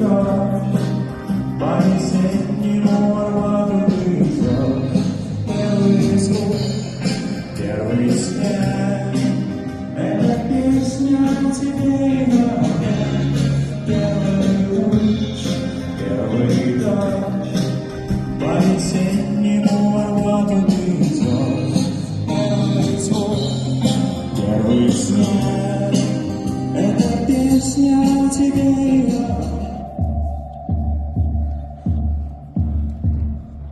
дождь по-весеннему рваный зов. Первый звук, первый снег — это песня о тебе и о мне. Первый луч, первый дождь по-весеннему рваный зов. Первый звук, первый снег — это песня о тебе и о мне.